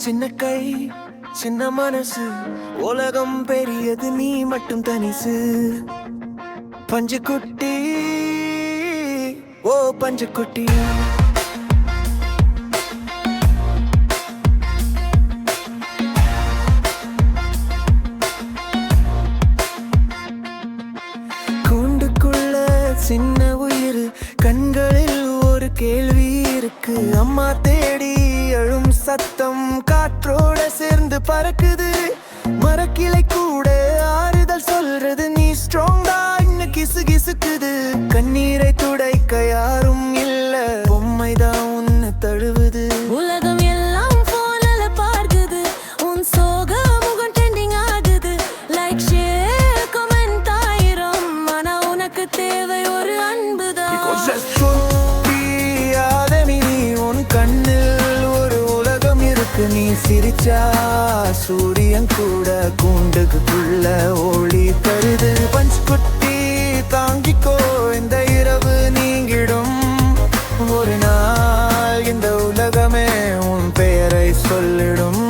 சின்ன கை சின்ன மனசு, உலகம் பெரியது நீ மட்டும் தனிசு. பஞ்சுக்குட்டி ஓ பஞ்சுக்குட்டி. கூண்டுக்குள்ள சின்ன உயிர், கண்களில் ஒரு கேள்வி இருக்கு. அம்மா தேடி எழும் சத்தம் காற்றோட சேர்ந்து பறக்குது. மரக்கிளை கூட ஆறுதல் சொல்றது, நீ ஸ்ட்ராங்கா இன்னும் கிசு கிசுக்குது. கண்ணீரை துடைக்க யாரும் இல்ல, பொம்மைதான் உன்னை தழுவுது. உலகம் எல்லாம் போன்ல பார்க்குது, உன் சோக முகம் ட்ரெண்டிங் ஆகுது. லைக் ஷேர் கமெண்ட் ஆயிரம், ஆனா உனக்கு தேவை ஒரு அன்புதான். உன் கண்ணில் ஒரு உலகம் இருக்கு, நீ சிரிச்சா சூரியன் கூட கூண்டுக்குள்ள ஒளி தருது. பஞ்சுக்குட்டி தாங்கிக்கோ, இந்த இரவு நீங்கிடும். ஒரு நாள் இந்த உலகமே உன் பெயரை சொல்லிடும்.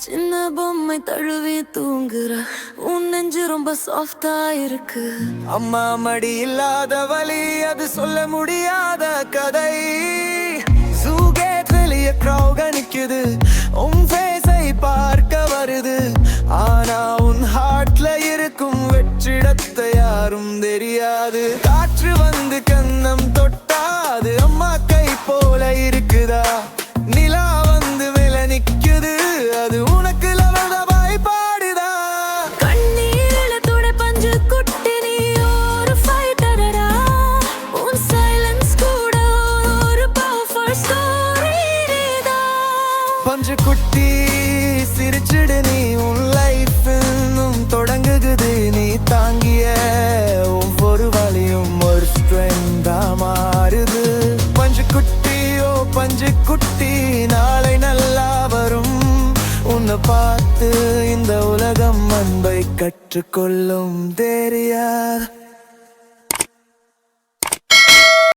சின்ன பொம்மை தழுவி தூங்குற, உன் நெஞ்சு ரொம்ப சாஃப்டா இருக்கு. அம்மா மடி இல்லாத வலி, அது சொல்ல முடியாத கதை. ஜூகேட் வெளிய க்ரௌட் நிக்குது, உன் ஃபேஸை பார்க்க வருது. ஆனா உன் ஹார்ட்ல இருக்கும் வெற்றிடத்தை யாரும் தெரியாது. காற்று வந்து கன்னம் தொட்டாது, அம்மா கை போல இருக்குதா. நிலா வந்து மேல நிக்குது, அது உனக்கு லவலவாய் பாடுதா. கண்ணீரில துடை பஞ்சுக்குட்டி, நீ ஒரு ஃபைட்டரடா. உன் சைலன்ஸ் கூட ஒரு பவர்ஃபுல் ஸ்டோரி நீதான். பஞ்சுக்குட்டி சிரிச்சிடு, நீ உன் லைஃப் இன்னும் தொடங்குகுது. நீ தாங்கிய ஒவ்வொரு வழியும் ஒரு ஸ்ட்ரென்தா மாறுது. பஞ்சுக்குட்டி ஓ பஞ்சுக்குட்டி, நாளை நல்லா வரும். உன்னை பார்த்து இந்த உலகம் அன்பை கற்றுக்கொள்ளும் தெரியாது.